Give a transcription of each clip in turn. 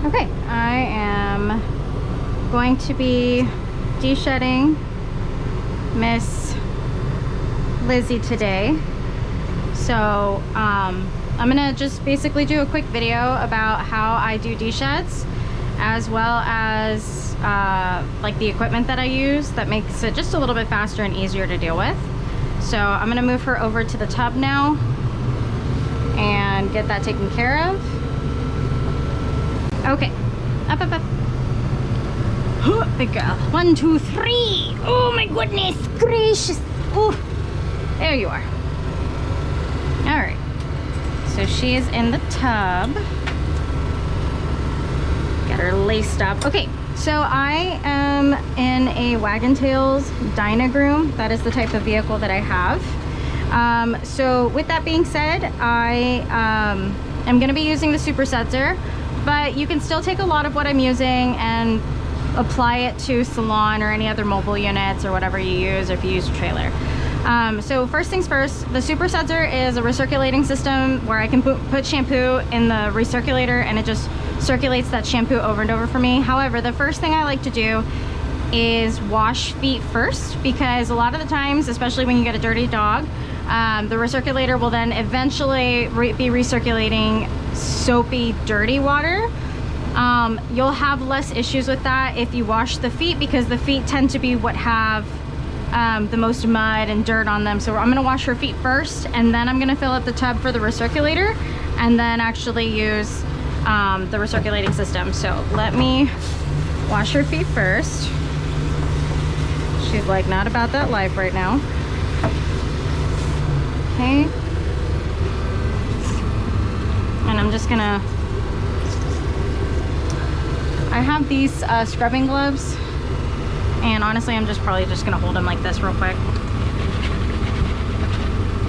Okay, I am going to be de-shedding Miss Lizzy today. So I'm gonna just basically do a quick video about how I do de-sheds, as well as like the equipment that I use that makes it just a little bit faster and easier to deal with. So I'm gonna move her over to the tub now and get that taken care of. Okay, up, up, up. Big girl. 1, 2, 3. Oh my goodness gracious. Oh, there you are. All right. So she is in the tub. Get her laced up. Okay, so I am in a Wagon Tails Envirogroom. That is the type of vehicle that I have. So with that being said, I am going to be using the Super Setzer, but you can still take a lot of what I'm using and apply it to salon or any other mobile units or whatever you use, or if you use a trailer. So first things first, the Super Setzer is a recirculating system where I can put shampoo in the recirculator and it just circulates that shampoo over and over for me. However, the first thing I like to do is wash feet first, because a lot of the times, especially when you get a dirty dog, the recirculator will then eventually be recirculating soapy, dirty water. You'll have less issues with that if you wash the feet, because the feet tend to be what have the most mud and dirt on them. So I'm gonna wash her feet first, and then I'm gonna fill up the tub for the recirculator, and then actually use the recirculating system. So let me wash her feet first. She's like not about that life right now. Okay. And I'm just gonna, I have these scrubbing gloves, and honestly I'm just probably just gonna hold them like this real quick.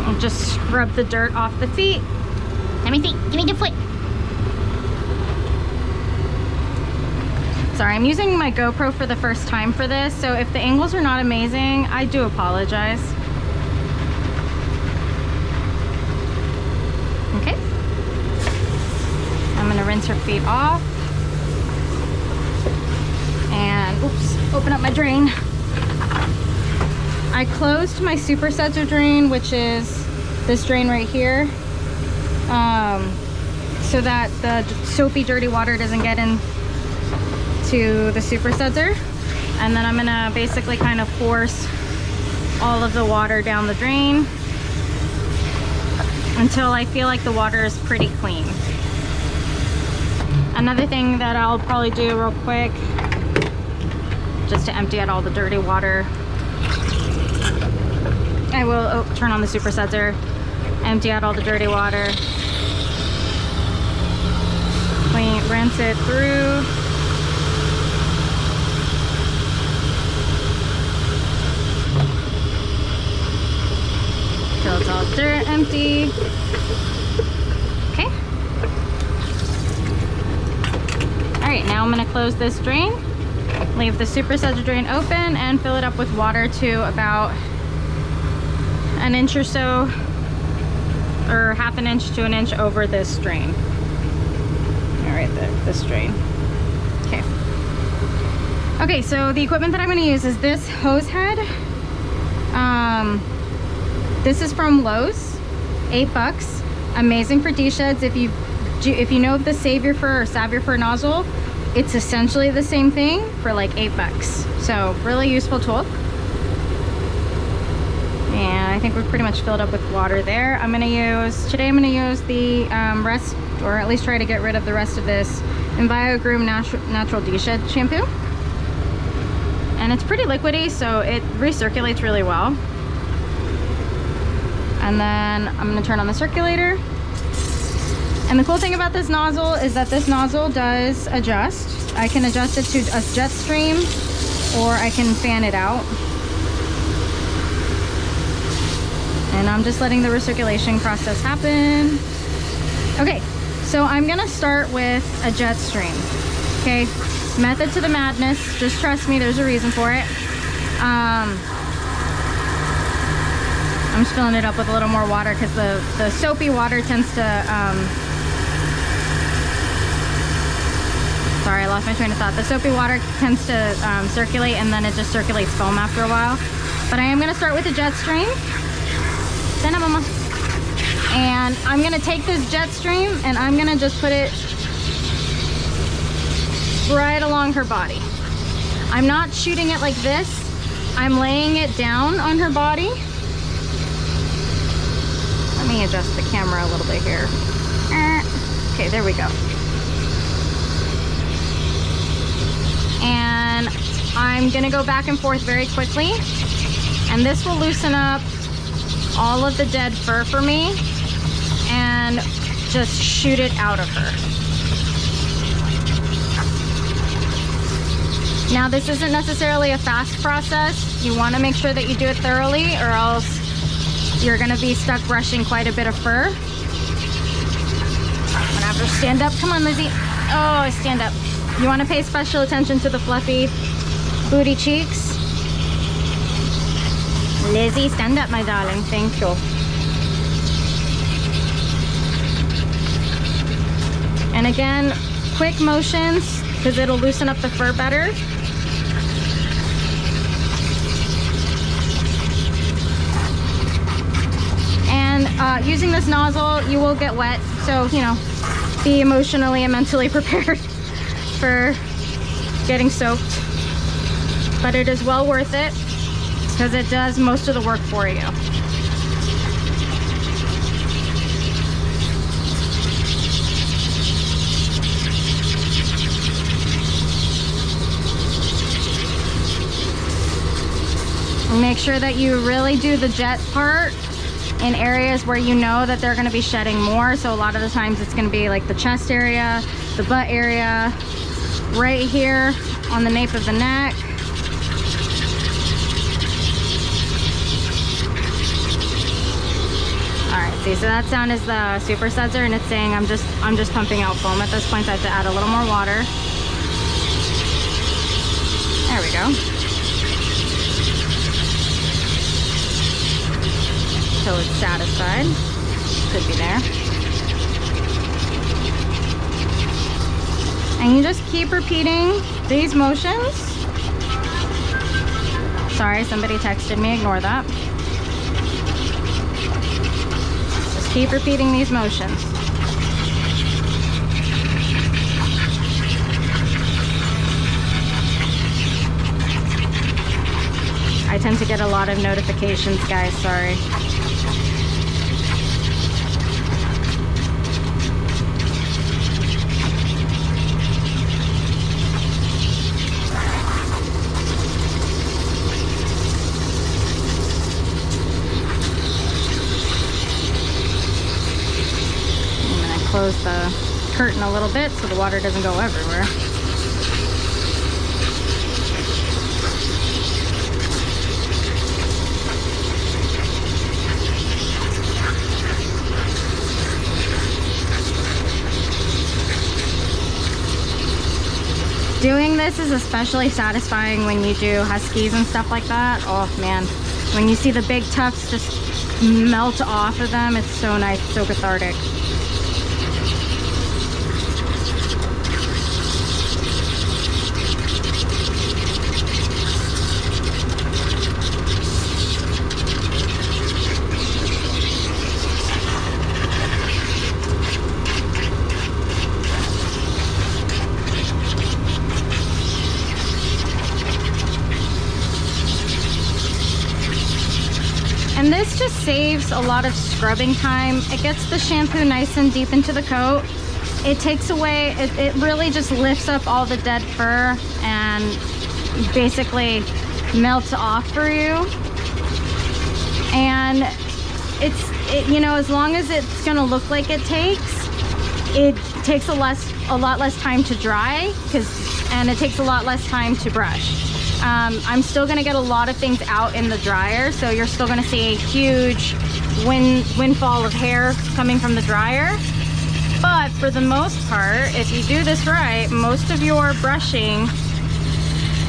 I'll just scrub the dirt off the feet. Let me see, give me the foot. Sorry, I'm using my GoPro for the first time for this, so if the angles are not amazing, I do apologize. Okay. I'm gonna rinse her feet off. And, oops, open up my drain. I closed my Super Setzer drain, which is this drain right here, so that the soapy, dirty water doesn't get in to the Super Setzer. And then I'm gonna basically kind of force all of the water down the drain until I feel like the water is pretty clean. Another thing that I'll probably do real quick, just to empty out all the dirty water, I will turn on the Super Setzer, empty out all the dirty water, clean, rinse it through. Till it's all dirt empty. Okay. Alright, now I'm going to close this drain, leave the Super Setzer drain open, and fill it up with water to about an inch or so, or half an inch to an inch over this drain. Alright, this drain. Okay. Okay, so the equipment that I'm going to use is this hose head. This is from Lowe's, $8. Amazing for de-sheds. If you know of the Savior Fur or Savior Fur nozzle, it's essentially the same thing for like $8. So really useful tool. And I think we're pretty much filled up with water there. Today I'm gonna use the rest, or at least try to get rid of the rest of this Envirogroom natural de-shed shampoo. And it's pretty liquidy, so it recirculates really well. And then I'm gonna turn on the circulator. And the cool thing about this nozzle is that this nozzle does adjust. I can adjust it to a jet stream, or I can fan it out. And I'm just letting the recirculation process happen. Okay, so I'm gonna start with a jet stream. Okay, method to the madness. Just trust me, there's a reason for it. I'm just filling it up with a little more water because the soapy water tends to Sorry, I lost my train of thought. The soapy water tends to circulate, and then it just circulates foam after a while. But I am going to start with the jet stream. Stand up, Mama. And I'm going to take this jet stream and I'm going to just put it right along her body. I'm not shooting it like this. I'm laying it down on her body. Let me adjust the camera a little bit here. Okay, there we go. And I'm gonna go back and forth very quickly, and this will loosen up all of the dead fur for me and just shoot it out of her. Now, this isn't necessarily a fast process. You want to make sure that you do it thoroughly, or else you're going to be stuck brushing quite a bit of fur. I'm going to have her stand up. Come on, Lizzy. Oh, stand up. You want to pay special attention to the fluffy booty cheeks. Lizzy, stand up, my darling. Thank you. And again, quick motions, because it'll loosen up the fur better. And using this nozzle, you will get wet, so, you know, be emotionally and mentally prepared for getting soaked. But it is well worth it, because it does most of the work for you. Make sure that you really do the jet part in areas where you know that they're going to be shedding more. So a lot of the times it's going to be like the chest area, the butt area, right here on the nape of the neck. Alright, see, so that sound is the super sudsor, and it's saying I'm just pumping out foam at this point, so I have to add a little more water. There we go. Till it's satisfied. Should be there. And you just keep repeating these motions. Sorry, somebody texted me, ignore that. Just keep repeating these motions. I tend to get a lot of notifications, guys, sorry. Close the curtain a little bit so the water doesn't go everywhere. Doing this is especially satisfying when you do huskies and stuff like that. Oh man, when you see the big tufts just melt off of them, it's so nice, so cathartic. And this just saves a lot of scrubbing time. It gets the shampoo nice and deep into the coat. It takes away, it really just lifts up all the dead fur and basically melts off for you. And you know, as long as it's gonna look like it takes a lot less time to dry, and it takes a lot less time to brush. I'm still gonna get a lot of things out in the dryer, so you're still gonna see a huge windfall of hair coming from the dryer. But for the most part, if you do this right, most of your brushing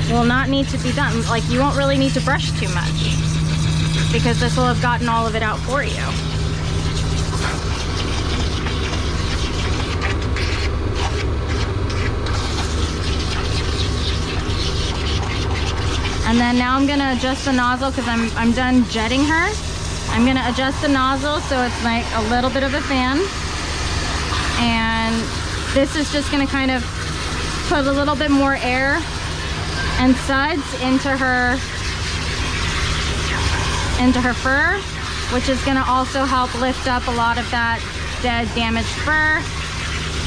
will not need to be done. Like, you won't really need to brush too much, because this will have gotten all of it out for you. And then now I'm gonna adjust the nozzle because I'm done jetting her. I'm gonna adjust the nozzle so it's like a little bit of a fan. And this is just gonna kind of put a little bit more air and suds into her fur, which is gonna also help lift up a lot of that dead, damaged fur,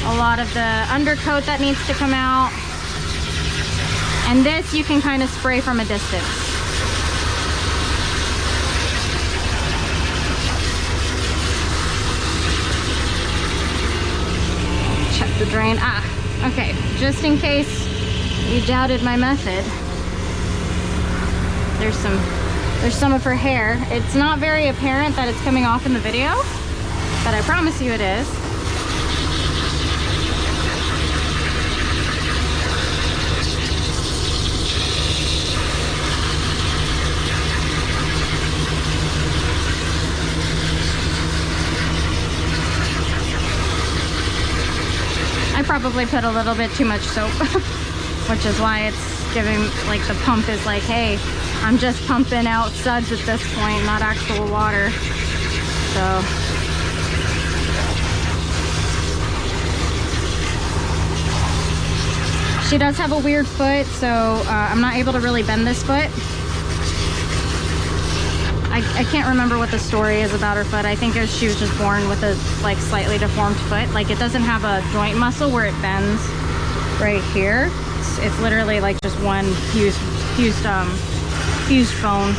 a lot of the undercoat that needs to come out. And this you can kind of spray from a distance. Check the drain. Okay, just in case you doubted my method, there's some of her hair. It's not very apparent that it's coming off in the video, but I promise you it is. I probably put a little bit too much soap, which is why it's giving, like, the pump is like, hey, I'm just pumping out suds at this point, not actual water. So she does have a weird foot, so I'm not able to really bend this foot. I can't remember what the story is about her foot. I think she was just born with a like slightly deformed foot. Like, it doesn't have a joint muscle where it bends right here. It's literally like just one fused bone.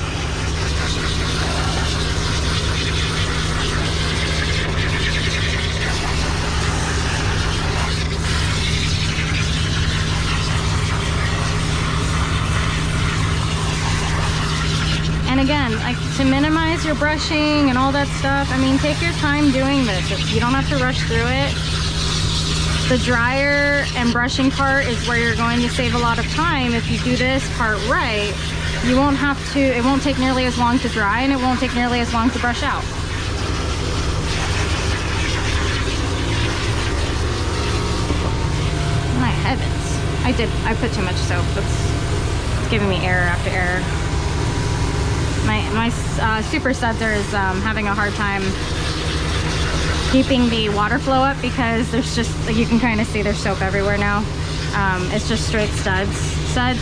And again, like, to minimize your brushing and all that stuff, I mean, take your time doing this. You don't have to rush through it. The dryer and brushing part is where you're going to save a lot of time. If you do this part right, you won't have to, it won't take nearly as long to dry, and it won't take nearly as long to brush out. My heavens. I put too much soap. It's giving me error after error. My super sudser is having a hard time keeping the water flow up because there's just, like, you can kind of see there's soap everywhere now. It's just straight suds,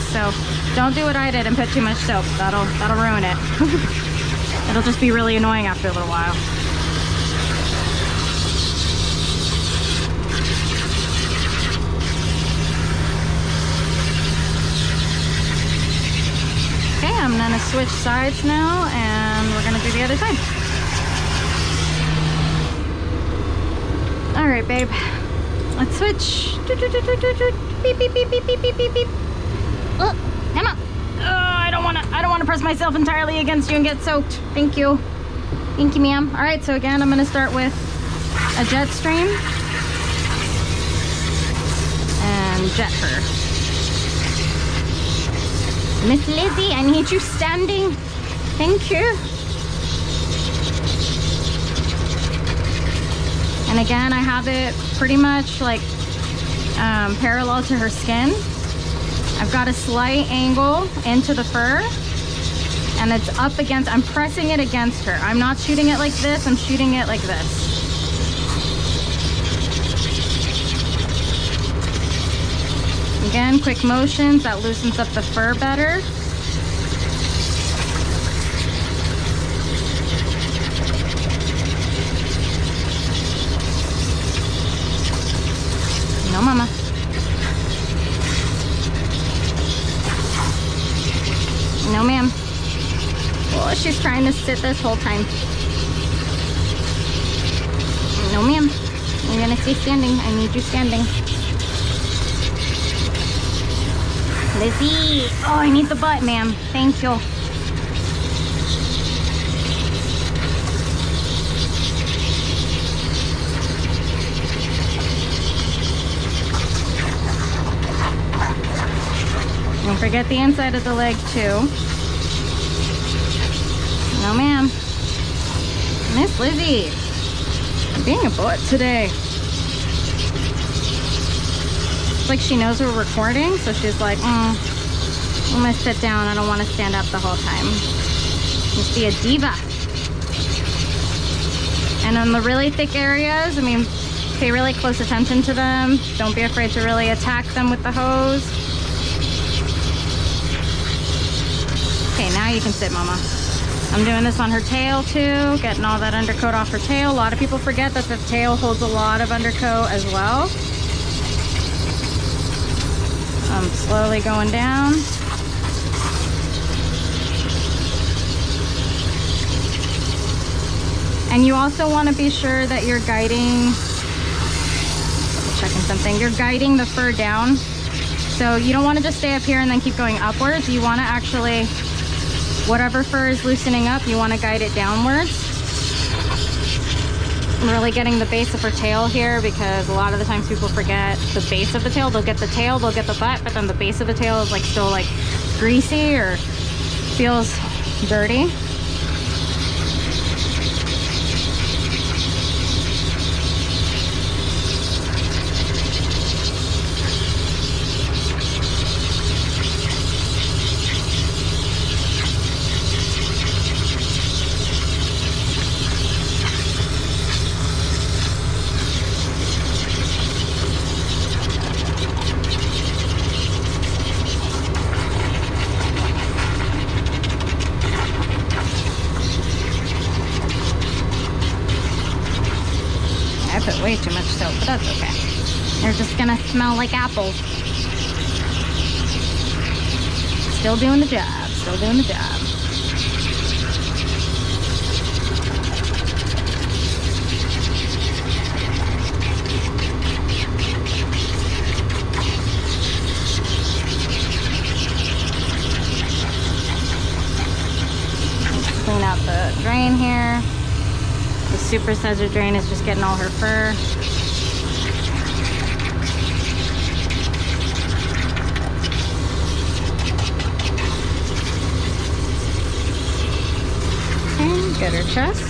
so don't do what I did and put too much soap. That'll ruin it. It'll just be really annoying after a little while. Okay, I'm gonna switch sides now, and we're gonna do the other side. All right, babe. Let's switch. Beep, beep, beep, beep, beep, beep, beep, beep. Oh, Emma. Oh, I don't wanna press myself entirely against you and get soaked. Thank you. Thank you, ma'am. All right, so again, I'm gonna start with a jet stream and jet her. Miss Lizzy, I need you standing. Thank you. And again, I have it pretty much like parallel to her skin. I've got a slight angle into the fur, and it's up against, I'm pressing it against her. I'm not shooting it like this, I'm shooting it like this. Again, quick motions, that loosens up the fur better. No, mama. No, ma'am. Oh, she's trying to sit this whole time. No, ma'am. You're gonna stay standing. I need you standing. Lizzy. Oh, I need the butt, ma'am. Thank you. Don't forget the inside of the leg too. No, ma'am. Miss Lizzy, you're being a butt today. It's like she knows we're recording, so she's like, I'm gonna sit down. I don't want to stand up the whole time. Just be a diva. And on the really thick areas, I mean, pay really close attention to them. Don't be afraid to really attack them with the hose. Okay, now you can sit, Mama. I'm doing this on her tail too, getting all that undercoat off her tail. A lot of people forget that the tail holds a lot of undercoat as well. I'm slowly going down. And you also want to be sure that you're guiding, checking something, you're guiding the fur down. So you don't want to just stay up here and then keep going upwards. You want to actually, whatever fur is loosening up, you want to guide it downwards. I'm really getting the base of her tail here because a lot of the times people forget the base of the tail. They'll get the tail, they'll get the butt, but then the base of the tail is like still like greasy or feels dirty. Way too much soap, but that's okay. They're just gonna smell like apples. Still doing the job, still doing the job. Let's clean out the drain here. The super scissor drain is just getting all her fur. Okay, get her chest.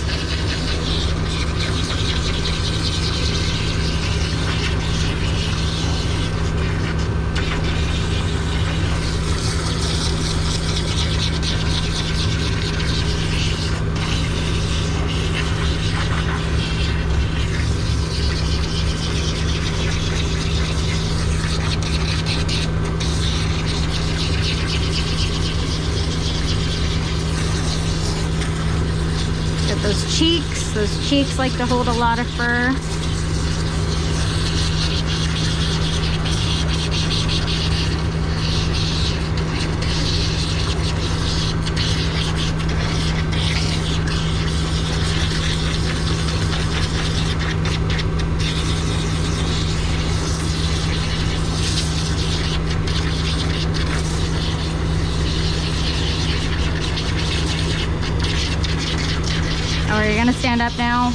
Those cheeks like to hold a lot of fur. Oh, you're gonna stand up now?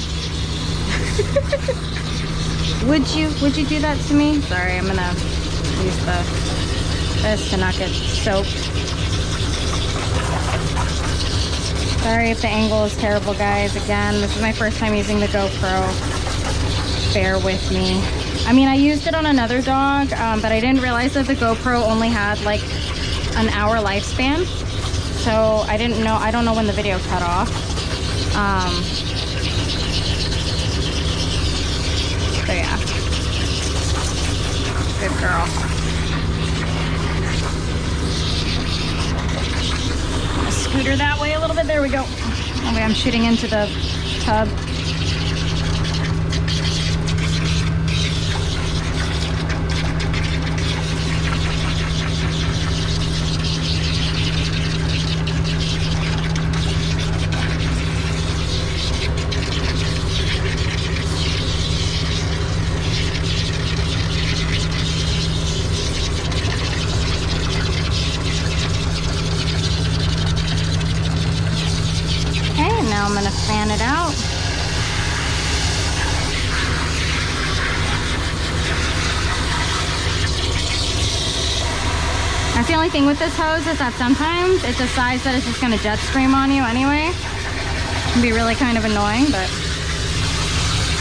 Would you do that to me? Sorry, I'm gonna use this to not get soaked. Sorry if the angle is terrible, guys. Again, this is my first time using the GoPro. Bear with me. I mean, I used it on another dog, but I didn't realize that the GoPro only had like an hour lifespan. So I don't know when the video cut off. So yeah. Good girl. I'm gonna scoot her that way a little bit. There we go. Okay, I'm shooting into the tub. Now I'm going to fan it out. That's the only thing with this hose is that sometimes it decides that it's just going to jet stream on you anyway. It can be really kind of annoying, but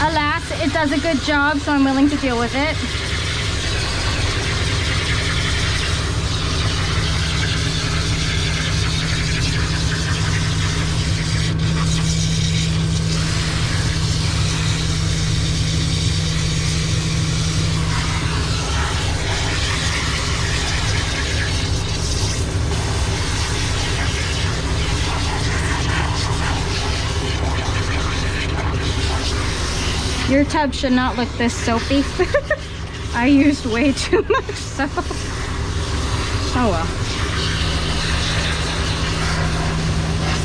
alas, it does a good job, so I'm willing to deal with it. Your tub should not look this soapy. I used way too much soap. Oh well.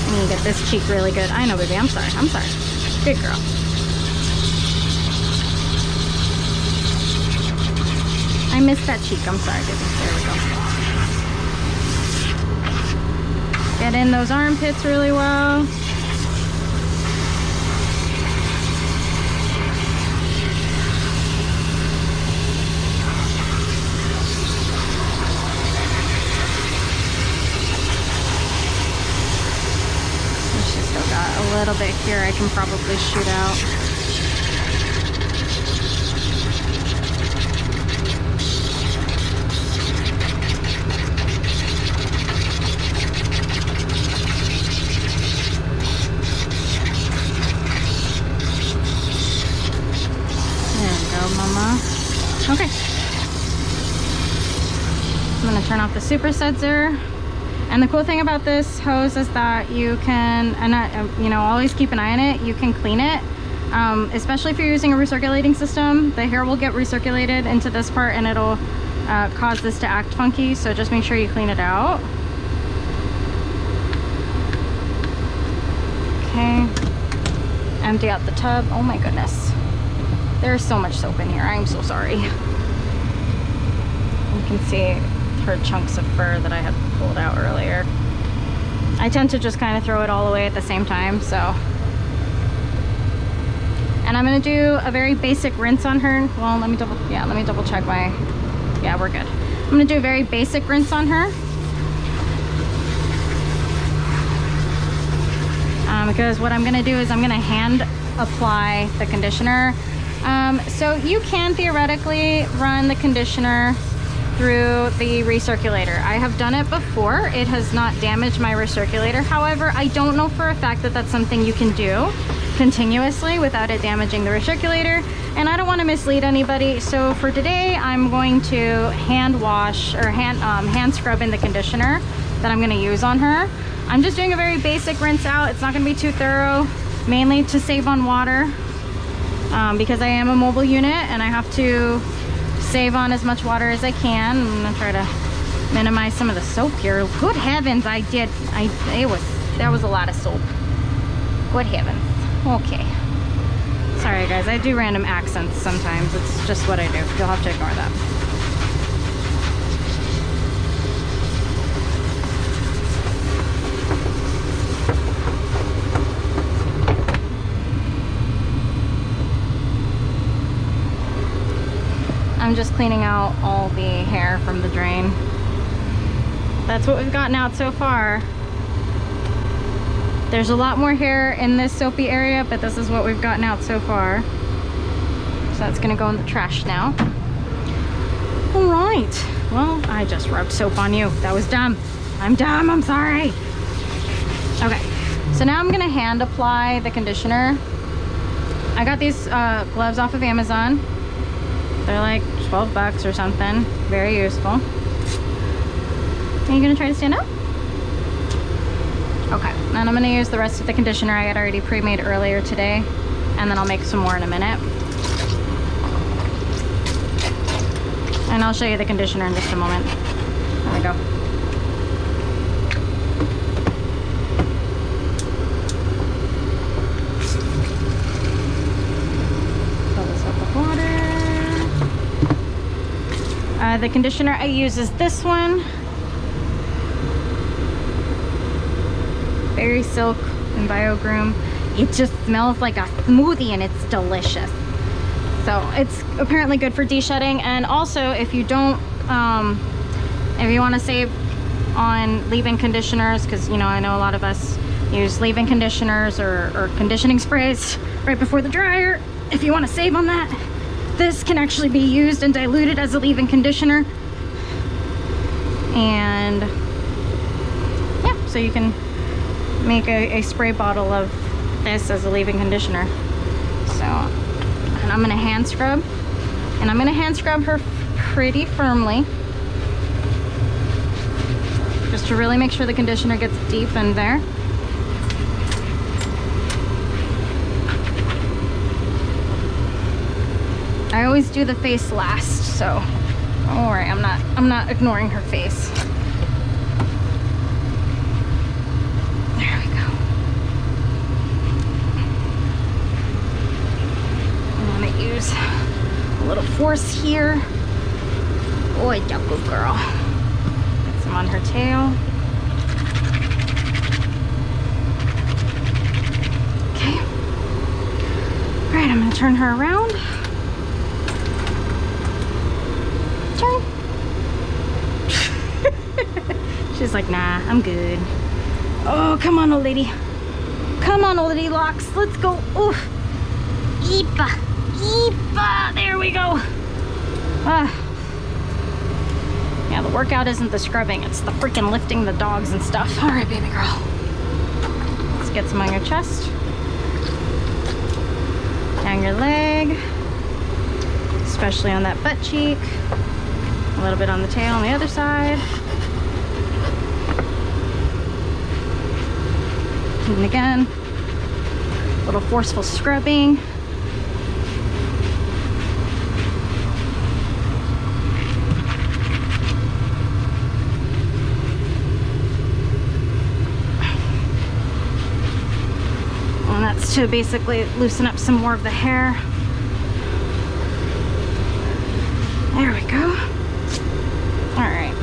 I need to get this cheek really good. I know, baby. I'm sorry. I'm sorry. Good girl. I missed that cheek. I'm sorry, baby. There we go. Get in those armpits really well. She's still got a little bit here I can probably shoot out. Okay, I'm gonna turn off the super sudsor. And the cool thing about this hose is that you can, you know, always keep an eye on it. You can clean it, especially if you're using a recirculating system. The hair will get recirculated into this part and it'll cause this to act funky. So just make sure you clean it out. Okay, empty out the tub. Oh my goodness. There's so much soap in here. I'm so sorry. You can see her chunks of fur that I had pulled out earlier. I tend to just kind of throw it all away at the same time, so. And I'm gonna do a very basic rinse on her. Well, let me double check my, yeah, we're good. I'm gonna do a very basic rinse on her. Because what I'm gonna do is I'm gonna hand apply the conditioner. So you can theoretically run the conditioner through the recirculator. I have done it before. It has not damaged my recirculator. However, I don't know for a fact that that's something you can do continuously without it damaging the recirculator. And I don't want to mislead anybody. So for today, I'm going to hand wash or hand scrub in the conditioner that I'm going to use on her. I'm just doing a very basic rinse out. It's not going to be too thorough, mainly to save on water. Because I am a mobile unit and I have to save on as much water as I can. I'm gonna try to minimize some of the soap here. Good heavens, that was a lot of soap. Good heavens. Okay. Sorry guys, I do random accents sometimes. It's just what I do. You'll have to ignore that. I'm just cleaning out all the hair from the drain. That's what we've gotten out so far. There's a lot more hair in this soapy area, but this is what we've gotten out so far. So that's gonna go in the trash now. All right, well, I just rubbed soap on you. That was dumb. I'm dumb, I'm sorry. Okay, so now I'm gonna hand apply the conditioner. I got these gloves off of Amazon. They're like 12 bucks or something. Very useful. Are you gonna try to stand up? Okay, and I'm gonna use the rest of the conditioner I had already pre-made earlier today, and then I'll make some more in a minute. And I'll show you the conditioner in just a moment. There we go. Fill this up with water. The conditioner I use is this one. Berry Silk Envirogroom. It just smells like a smoothie and it's delicious. So it's apparently good for de-shedding. And also if you don't, if you want to save on leave-in conditioners, because you know, I know a lot of us use leave-in conditioners or conditioning sprays right before the dryer. If you want to save on that, this can actually be used and diluted as a leave-in conditioner. And yeah, so you can make a spray bottle of this as a leave-in conditioner. So, and I'm gonna hand scrub, and I'm gonna hand scrub her pretty firmly, just to really make sure the conditioner gets deep in there. I always do the face last, so don't worry, I'm not ignoring her face. There we go. I'm gonna use a little force here. Boy, good girl. Get some on her tail. Okay. All right, I'm gonna turn her around. Turn. She's like, nah, I'm good. Oh, come on, old lady. Come on, old lady Locks. Let's go. Oof. Eepa. Eepa. There we go. Yeah, the workout isn't the scrubbing. It's the freaking lifting the dogs and stuff. All right, baby girl. Let's get some on your chest. Down your leg. Especially on that butt cheek. A little bit on the tail on the other side. And again, a little forceful scrubbing. And that's to basically loosen up some more of the hair. There we go. All right.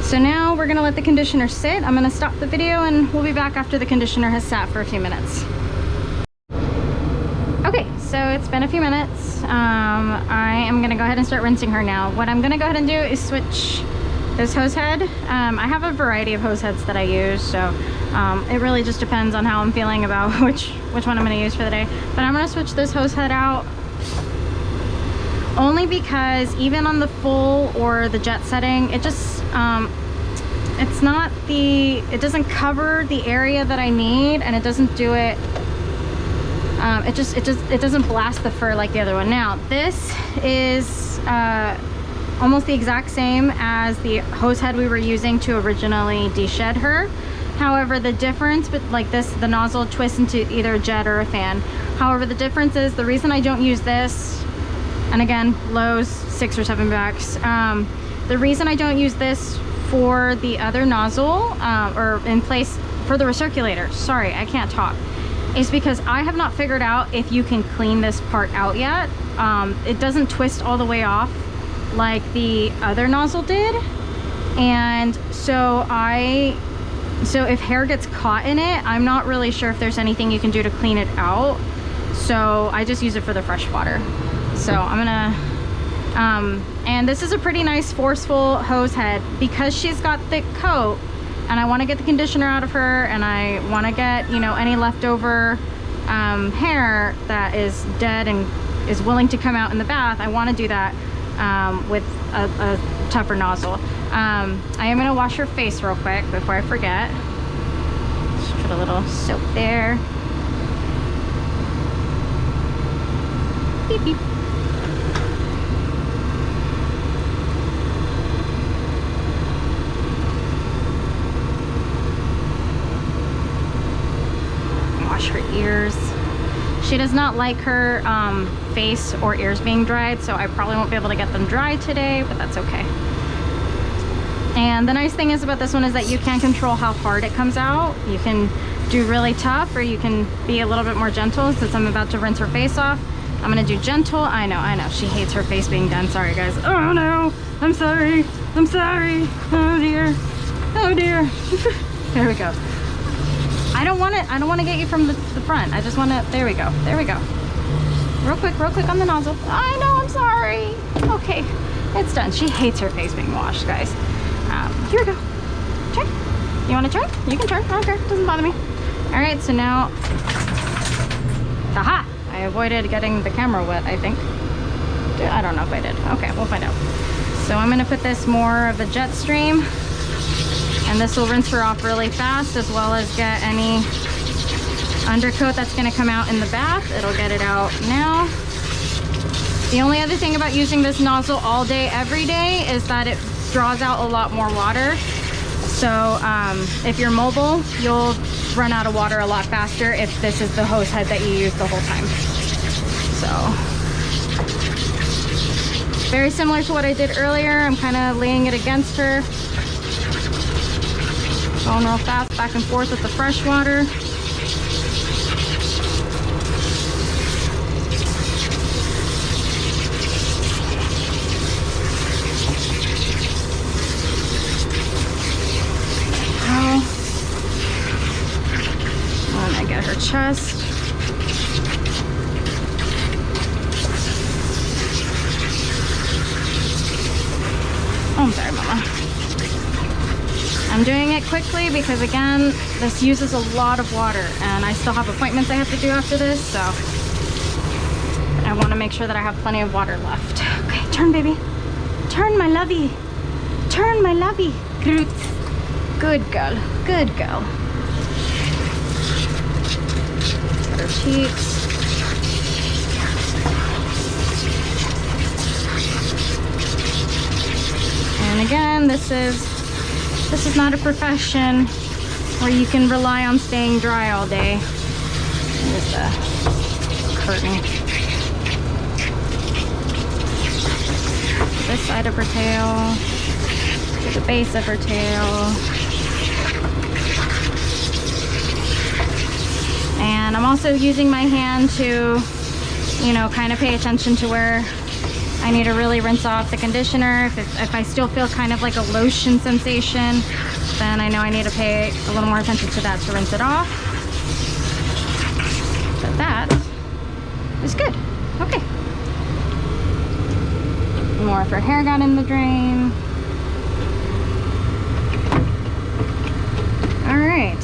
So now we're gonna let the conditioner sit. I'm gonna stop the video and we'll be back after the conditioner has sat for a few minutes. Okay, so it's been a few minutes. I am gonna go ahead and start rinsing her now. What I'm gonna go ahead and do is switch this hose head. I have a variety of hose heads that I use, so it really just depends on how I'm feeling about which one I'm gonna use for the day. But I'm gonna switch this hose head out only because even on the full or the jet setting, it just it doesn't cover the area that I need, and it doesn't do it. It doesn't blast the fur like the other one. Now this is almost the exact same as the hose head we were using to originally deshed her. However, the difference with like this, the nozzle twists into either a jet or a fan. However, the difference is the reason I don't use this, and again, Lowe's, $6 or $7. The reason I don't use this for the other nozzle, or in place for the recirculator, sorry, I can't talk, is because I have not figured out if you can clean this part out yet. It doesn't twist all the way off like the other nozzle did. And so if hair gets caught in it, I'm not really sure if there's anything you can do to clean it out. So I just use it for the fresh water. So I'm gonna, and this is a pretty nice forceful hose head because she's got thick coat, and I want to get the conditioner out of her, and I want to get, you know, any leftover hair that is dead and is willing to come out in the bath. I want to do that with a tougher nozzle. I am going to wash her face real quick before I forget. Just put a little soap there. Beep beep. Wash her ears. She does not like her face or ears being dried, so I probably won't be able to get them dry today, but that's okay. And the nice thing is about this one is that you can control how hard it comes out. You can do really tough, or you can be a little bit more gentle. Since I'm about to rinse her face off, I'm gonna do gentle. I know, she hates her face being done. Sorry guys. Oh no, I'm sorry. I'm sorry. Oh dear. Oh dear. There we go. I don't want to get you from the front. I just want to, there we go. There we go. Real quick on the nozzle. I know, I'm sorry. Okay, it's done. She hates her face being washed, guys. Here we go. Turn. You want to turn? You can turn. I don't care. It doesn't bother me. All right, so now, aha! I avoided getting the camera wet, I think. I don't know if I did. Okay, we'll find out. So I'm going to put this more of the jet stream, and this will rinse her off really fast, as well as get any undercoat that's going to come out in the bath. It'll get it out now. The only other thing about using this nozzle all day, every day, is that it draws out a lot more water. So if you're mobile, you'll run out of water a lot faster if this is the hose head that you use the whole time. So Very similar to what I did earlier. I'm kind of laying it against her. Going real fast back and forth with the fresh water. And I get her chest. Oh, I'm sorry, Mama. I'm doing it quickly because, again, this uses a lot of water and I still have appointments I have to do after this, so I want to make sure that I have plenty of water left. Okay, turn, baby. Turn, my lovey. Turn, my lovey. Good girl. Good girl. Got her cheeks. And again, this is not a profession where you can rely on staying dry all day. There's the curtain. This side of her tail, to the base of her tail. And I'm also using my hand to, you know, kind of pay attention to where I need to really rinse off the conditioner. If I still feel kind of like a lotion sensation, then I know I need to pay a little more attention to that to rinse it off. But that is good. Okay. More of her hair got in the drain. All right.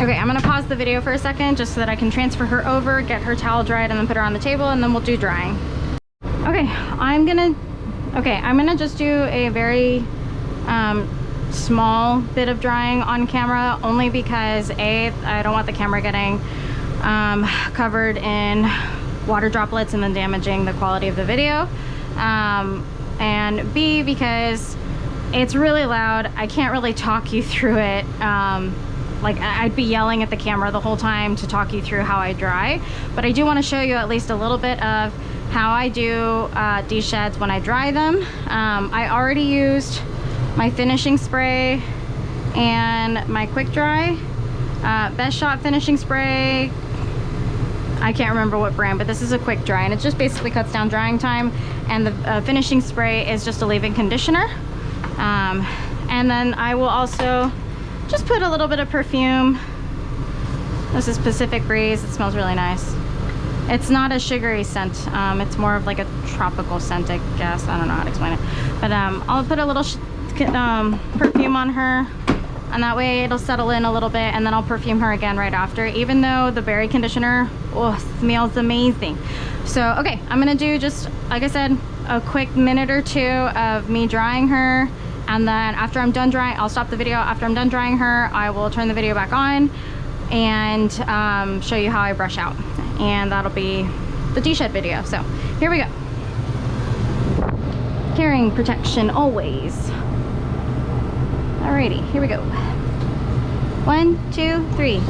Okay, I'm gonna pause the video for a second just so that I can transfer her over, get her towel dried, and then put her on the table, and then we'll do drying. Okay, I'm gonna just do a very small bit of drying on camera, only because I don't want the camera getting covered in water droplets and then damaging the quality of the video, and B, because it's really loud. I can't really talk you through it. Like, I'd be yelling at the camera the whole time to talk you through how I dry, but I do want to show you at least a little bit of how I do desheds when I dry them. I already used my finishing spray and my QUIK Dry. Best Shot finishing spray. I can't remember what brand, but this is a QUIK Dry, and it just basically cuts down drying time, and the finishing spray is just a leave-in conditioner. And then I will also just put a little bit of perfume. This is Pacific Breeze. It smells really nice. It's not a sugary scent. It's more of like a tropical scent, I guess. I don't know how to explain it. But I'll put a little perfume on her, and that way it'll settle in a little bit, and then I'll perfume her again right after, even though the berry conditioner smells amazing. So, okay, I'm gonna do, just like I said, a quick minute or two of me drying her. And then after I'm done drying, I'll stop the video. After I'm done drying her, I will turn the video back on and show you how I brush out. And that'll be the deshed video. So here we go. Carrying protection always. Alrighty, here we go. 1, 2, 3.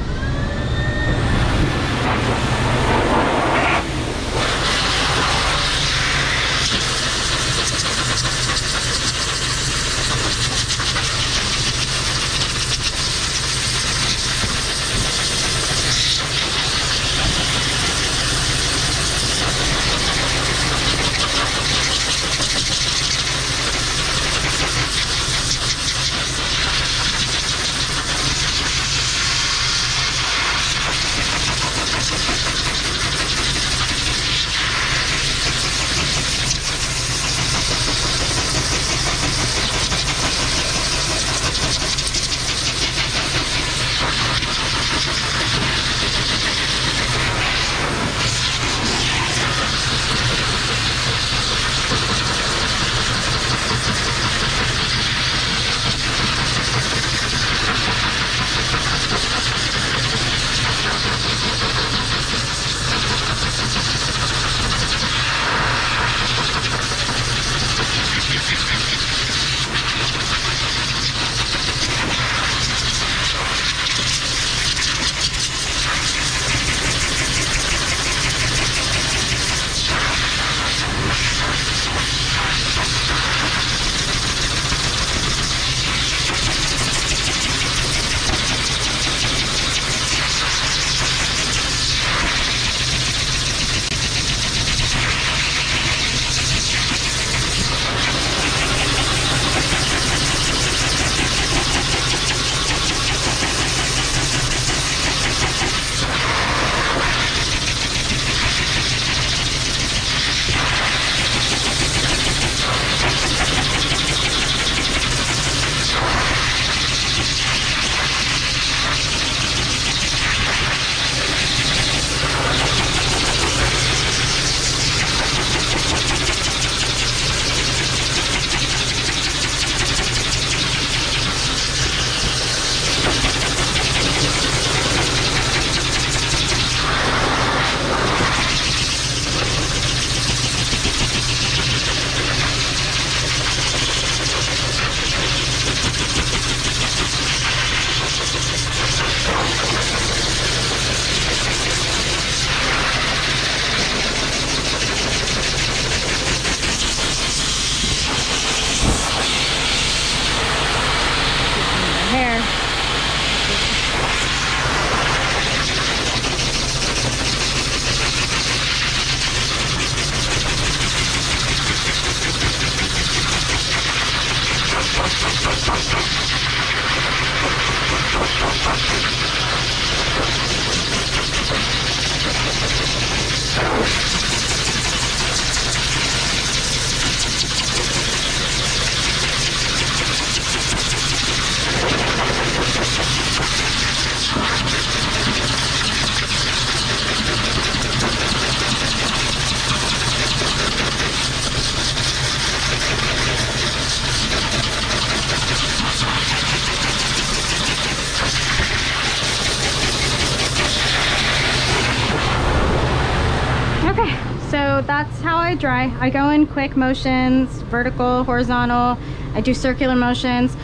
Okay, so that's how I dry. I go in quick motions, vertical, horizontal. I do circular motions.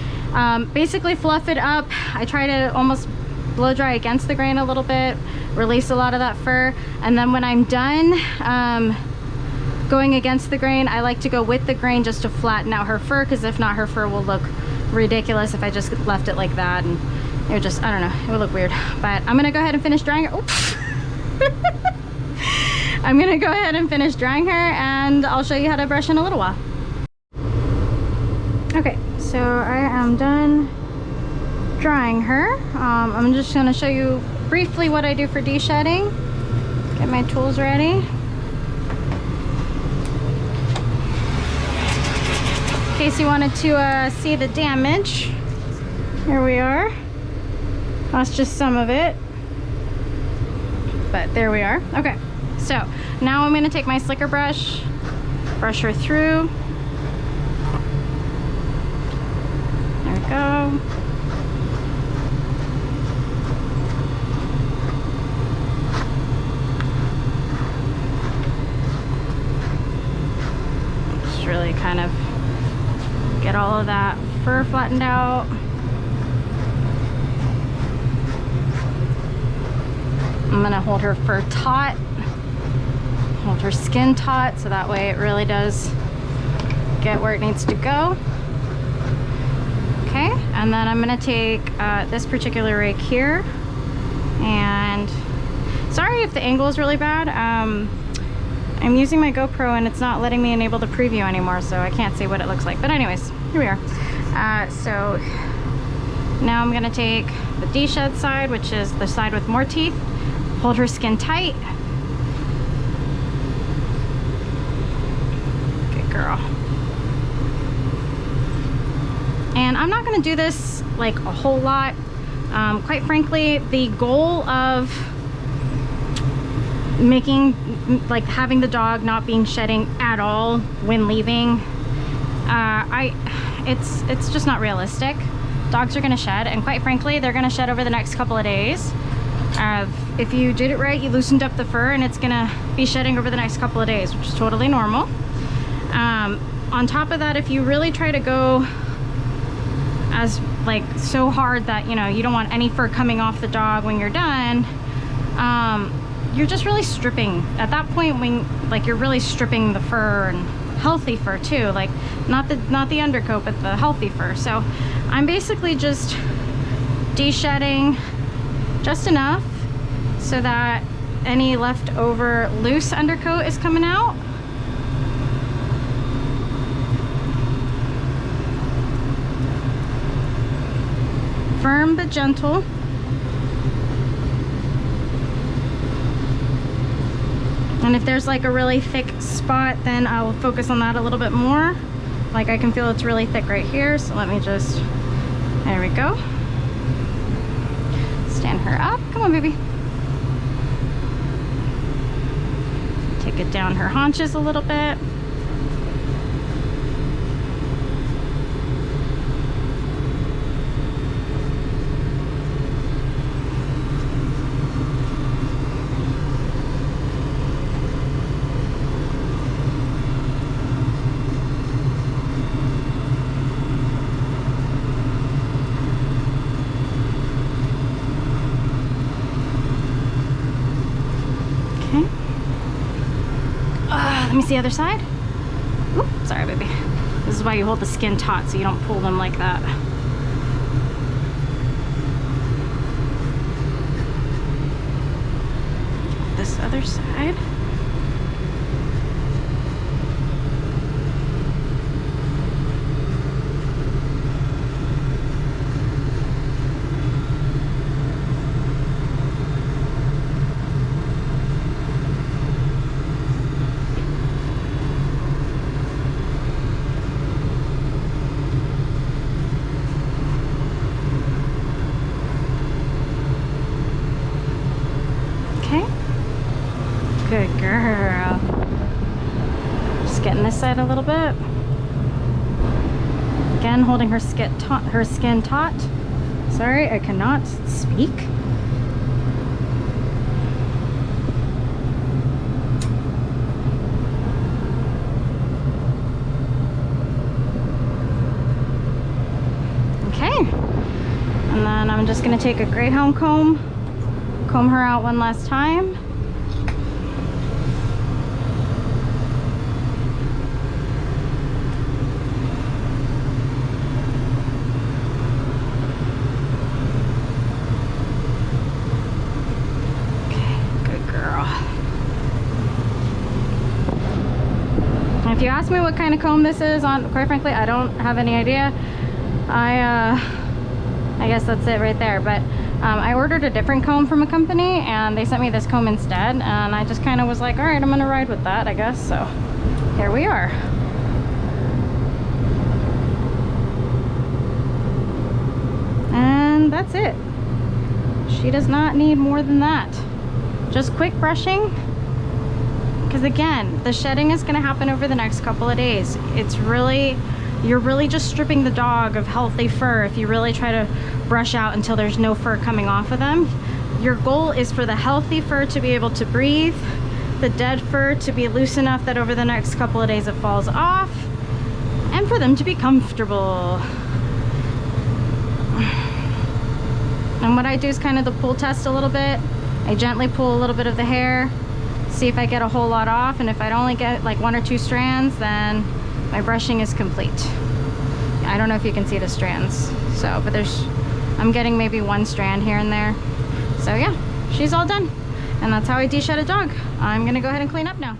Basically fluff it up. I try to almost blow dry against the grain a little bit, release a lot of that fur. And then when I'm done going against the grain, I like to go with the grain just to flatten out her fur, because if not, her fur will look ridiculous if I just left it like that. And it would just, I don't know, it would look weird. But I'm gonna go ahead and finish drying her. Oops. I'm gonna go ahead and finish drying her, and I'll show you how to brush in a little while. Okay, so I am done drying her. I'm just gonna show you briefly what I do for de-shedding. Get my tools ready. In case you wanted to see the damage, here we are. That's just some of it, but there we are. Okay, so now I'm going to take my slicker brush, brush her through. There we go. Just really kind of get all of that fur flattened out. I'm gonna hold her fur taut, hold her skin taut, so that way it really does get where it needs to go. Okay, and then I'm gonna take this particular rake here, and sorry if the angle is really bad. I'm using my GoPro and it's not letting me enable the preview anymore, so I can't see what it looks like. But anyways, here we are. So now I'm gonna take the deshed side, which is the side with more teeth, hold her skin tight. Good girl. And I'm not gonna do this like a whole lot. Quite frankly, the goal of having the dog not being shedding at all when leaving, it's just not realistic. Dogs are gonna shed, and quite frankly, they're gonna shed over the next couple of days. If you did it right, you loosened up the fur, and it's gonna be shedding over the next couple of days, which is totally normal. On top of that, if you really try to go as so hard that you don't want any fur coming off the dog when you're done, you're just really stripping at that point, when you're really stripping the fur, and healthy fur too, not the undercoat, but the healthy fur. So I'm basically just de-shedding just enough so that any leftover loose undercoat is coming out. Firm but gentle. And if there's a really thick spot, then I'll focus on that a little bit more. I can feel it's really thick right here, so let me just, there we go. Stand her up. Come on, baby. Take it down her haunches a little bit. Let me see the other side. Oop, sorry, baby. This is why you hold the skin taut, so you don't pull them like that. This other side. Getting this side a little bit. Again, holding her skin taut. Sorry, I cannot speak. Okay. And then I'm just gonna take a Greyhound comb her out one last time. If you ask me what kind of comb this is on, quite frankly, I don't have any idea. I guess that's it right there. But I ordered a different comb from a company and they sent me this comb instead. And I just kind of was like, all right, I'm gonna ride with that, I guess. So here we are. And that's it. She does not need more than that. Just quick brushing. Because again, the shedding is going to happen over the next couple of days. You're really just stripping the dog of healthy fur if you really try to brush out until there's no fur coming off of them. Your goal is for the healthy fur to be able to breathe, the dead fur to be loose enough that over the next couple of days it falls off, and for them to be comfortable. And what I do is kind of the pull test a little bit. I gently pull a little bit of the hair, see if I get a whole lot off, and if I only get like 1 or 2 strands, then my brushing is complete. I don't know if you can see the strands, so, but I'm getting maybe 1 strand here and there. So yeah, she's all done. And that's how I deshed a dog. I'm gonna go ahead and clean up now.